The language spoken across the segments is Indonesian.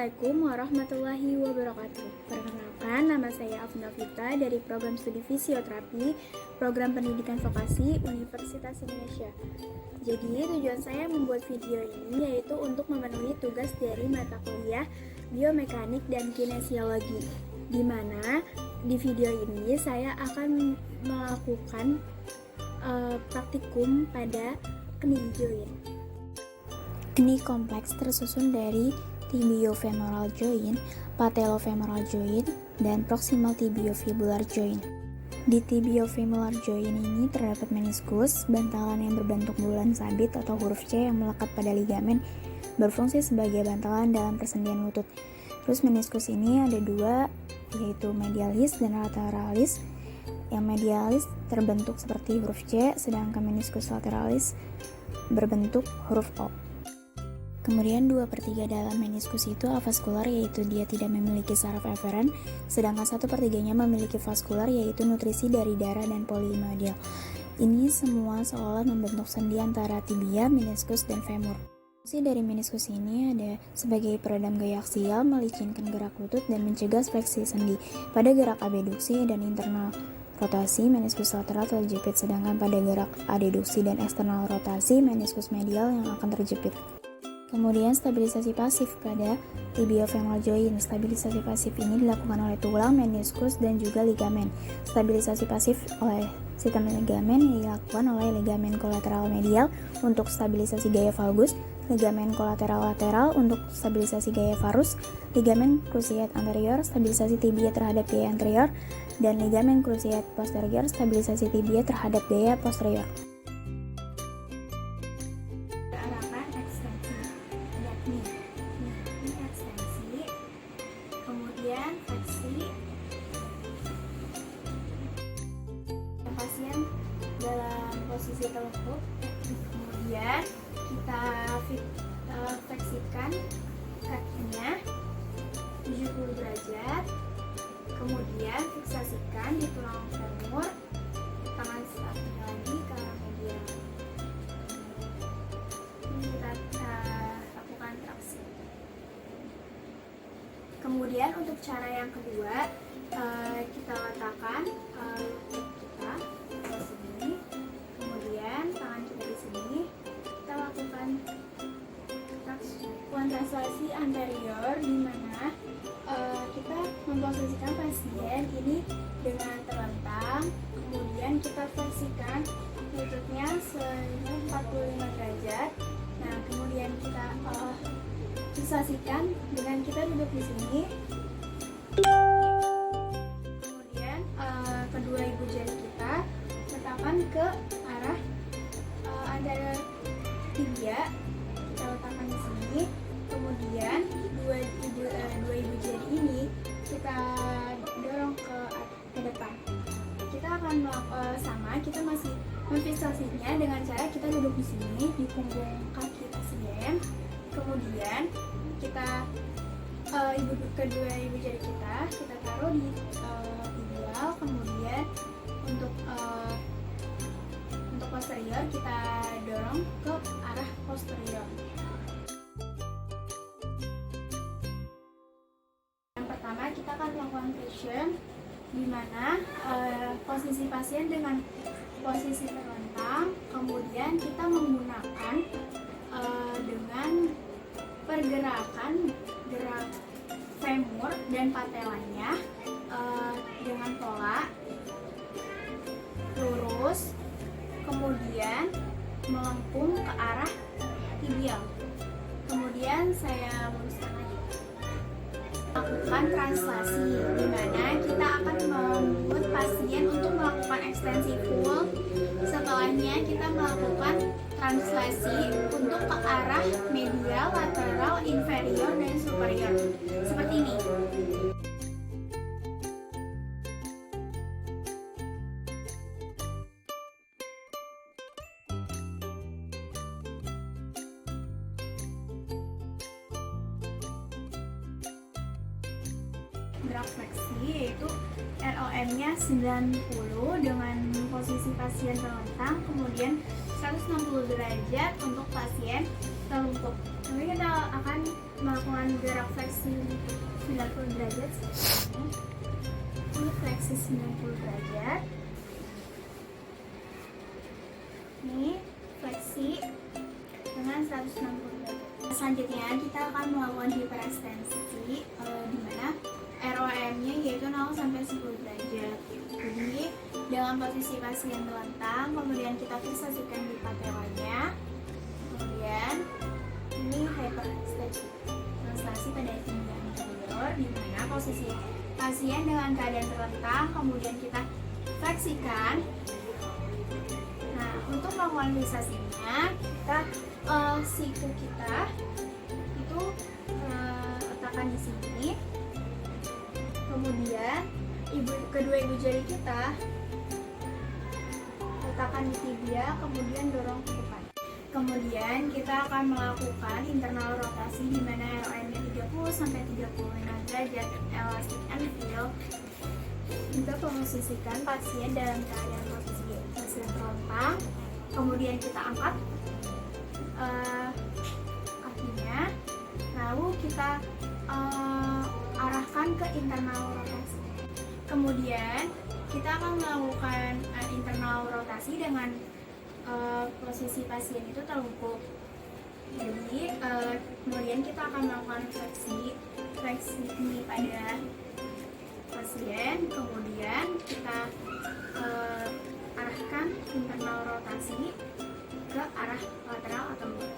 Assalamualaikum warahmatullahi wabarakatuh. Perkenalkan, nama saya Afna Vita dari Program Studi Fisioterapi, Program Pendidikan Vokasi Universitas Indonesia. Jadi, tujuan saya membuat video ini yaitu untuk memenuhi tugas dari mata kuliah Biomekanik dan Kinesiologi, di mana di video ini saya akan melakukan praktikum pada keni joint. Keni kompleks tersusun dari tibiofemoral joint, patellofemoral joint, dan proximal tibiofibular joint. Di tibiofemoral joint ini terdapat meniskus, bantalan yang berbentuk bulan sabit atau huruf C yang melekat pada ligamen, berfungsi sebagai bantalan dalam persendian lutut. Terus meniskus ini ada dua, yaitu medialis dan lateralis. Yang medialis terbentuk seperti huruf C, sedangkan meniskus lateralis berbentuk huruf O. Kemudian 2/3 dalam meniskus itu avaskular, yaitu dia tidak memiliki saraf eferen, sedangkan 1/3-nya memiliki vaskular, yaitu nutrisi dari darah dan polimedial. Ini semua seolah membentuk sendi antara tibia, meniskus, dan femur. Fungsi dari meniskus ini ada sebagai peredam gaya aksial, melicinkan gerak lutut, dan mencegah fleksi sendi. Pada gerak abduksi dan internal rotasi, meniskus lateral terjepit, sedangkan pada gerak adeduksi dan eksternal rotasi, meniskus medial yang akan terjepit. Kemudian stabilisasi pasif pada tibiofemoral joint. Stabilisasi pasif ini dilakukan oleh tulang, meniskus, dan juga ligamen. Stabilisasi pasif oleh sistem ligamen yang dilakukan oleh ligamen kolateral medial untuk stabilisasi gaya valgus, ligamen kolateral lateral untuk stabilisasi gaya varus, ligamen cruciate anterior stabilisasi tibia terhadap gaya anterior, dan ligamen cruciate posterior stabilisasi tibia terhadap gaya posterior. Ini ekstensi, kemudian fleksi. Pasien dalam posisi telungkup, kemudian kita fleksikan kakinya 70 derajat, kemudian fiksasikan di tulang femur, tangan satunya lagi ke arah medial. Kita lakukan traksi. Kemudian untuk cara yang kedua, kita letakkan lutut kita di sini, kemudian tangan kita di sini. Kita lakukan translasi anterior, di mana kita memposisikan pasien ini dengan terlentang, kemudian kita fleksikan lututnya 45 derajat. Nah, kemudian kita fiksasikan dengan kita duduk di sini. Kemudian kedua ibu jari kita letakkan ke arah antara tibia, kita letakkan di sini. Kemudian dua ibu jari ini kita dorong ke depan. Kita akan sama, kita masih memfiksasinya dengan cara kita duduk di sini di punggung kaki pasien. Kemudian kita kedua ibu jari kita taruh di tibial. Kemudian untuk posterior kita dorong ke arah posterior. Yang pertama kita akan melakukan flexion, di mana posisi pasien dengan posisi terlentang, kemudian kita menggunakan dengan pergerakan gerak femur dan patelanya dengan pola lurus, kemudian melengkung ke arah tibial. Kemudian saya luruskan lagi. Lakukan translasi, di mana kita akan membuat pasien untuk melakukan ekstensi full. Setelahnya kita melakukan translasi untuk ke arah medial, lateral, inferior, dan superior. Seperti ini. Gerak fleksi yaitu ROM-nya 90 dengan posisi pasien terlentang, kemudian 160 derajat untuk pasien telungkup. Lalu kita akan melakukan gerak fleksi 90 derajat. Ini fleksi 90 derajat. Ini fleksi dengan 160 derajat. Selanjutnya kita akan melakukan hiperekstensi di mana ROM-nya yaitu 0 sampai 10 derajat. Jadi dengan posisi pasien telentang, kemudian kita fiksasikan di patelanya. Kemudian ini hyperekstensi pada pinggang inferior di mana posisi pasien dengan keadaan terlentang, kemudian kita fleksikan. Nah, untuk melakukan fiksasinya, kita siku kita itu letakkan di sini. Kemudian kedua ibu jari kita letakkan di tibia, kemudian dorong ke depan. Kemudian kita akan melakukan internal rotasi di mana ROM-nya 30 sampai 35 derajat dan elastic anvil. Kita posisikan pasien dalam keadaan posisi pasien terlentang. Kemudian kita angkat kakinya, lalu kita arahkan ke internal rotasi. Kemudian kita akan melakukan internal rotasi dengan posisi pasien itu terlungkup. Jadi kemudian kita akan melakukan fleksi ini pada pasien. Kemudian kita arahkan internal rotasi ke arah lateral atau luar.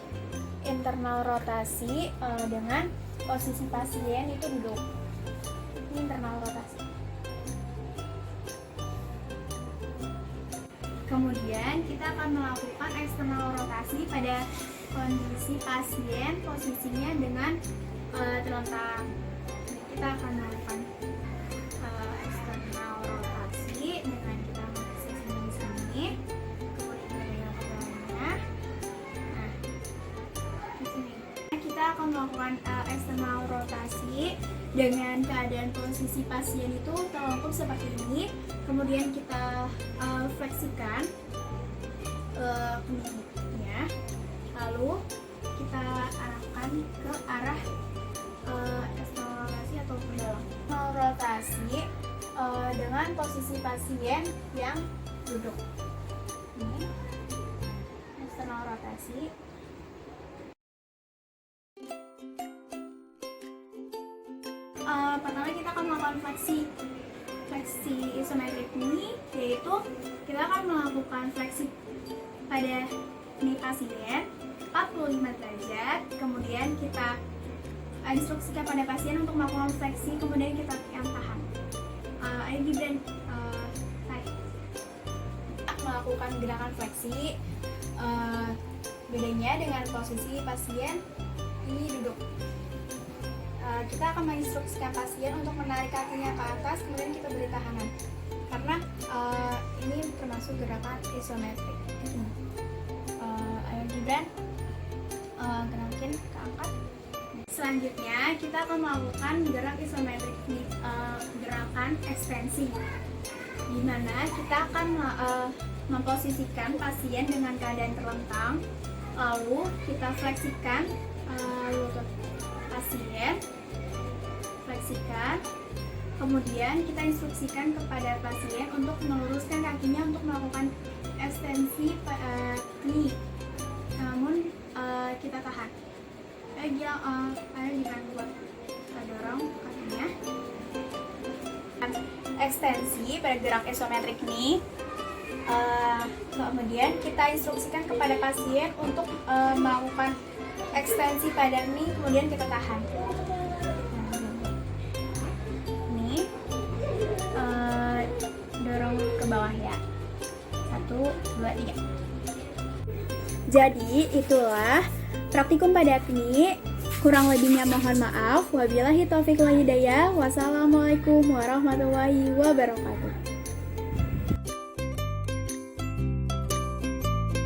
Internal rotasi dengan posisi pasien itu duduk. Ini internal rotasi. Kemudian kita akan melakukan eksternal rotasi pada kondisi pasien posisinya dengan terlentang. Kita akan melakukan eksternal rotasi dengan kita memposisikan di sini. Kemudian kita kepalanya. Nah, di sini. Kita akan melakukan eksternal rotasi dengan keadaan posisi pasien itu terlengkup seperti ini. Kemudian kita fleksikan keningnya, lalu kita arahkan ke arah eksternal rotasi atau ke dalam. Eksternal rotasi dengan posisi pasien yang duduk. Ini eksternal rotasi. Pertama kita akan melakukan fleksi isometrik ini, yaitu kita akan melakukan fleksi pada ini pasien 45 derajat. Kemudian kita instruksikan pada pasien untuk melakukan fleksi, kemudian kita yang tahan. Ini dan melakukan gerakan fleksi. Bedanya dengan posisi pasien ini duduk. Kita akan menginstruksikan pasien untuk menarik kakinya ke atas, kemudian kita beri tahanan karena ini termasuk gerakan isometrik. Ayo Gibran, gerakin ke angkat. Selanjutnya kita akan melakukan gerak isometrik, gerakan ekstensi, di mana kita akan memposisikan pasien dengan keadaan terlentang, lalu kita fleksikan lutut pasien, fleksikan, kemudian kita instruksikan kepada pasien untuk meluruskan kakinya untuk melakukan ekstensi knie, namun kita tahan. Ayo gimana buat dorong kakinya. Ekstensi pada gerak isometrik knie. Kemudian kita instruksikan kepada pasien untuk melakukan ekstensi pada knie, kemudian kita tahan. Ini dorong ke bawah ya. 1, 2, 3. Jadi itulah praktikum pada knie. Kurang lebihnya mohon maaf. Wabillahi taufiq wal hidayah. Wassalamualaikum warahmatullahi wabarakatuh.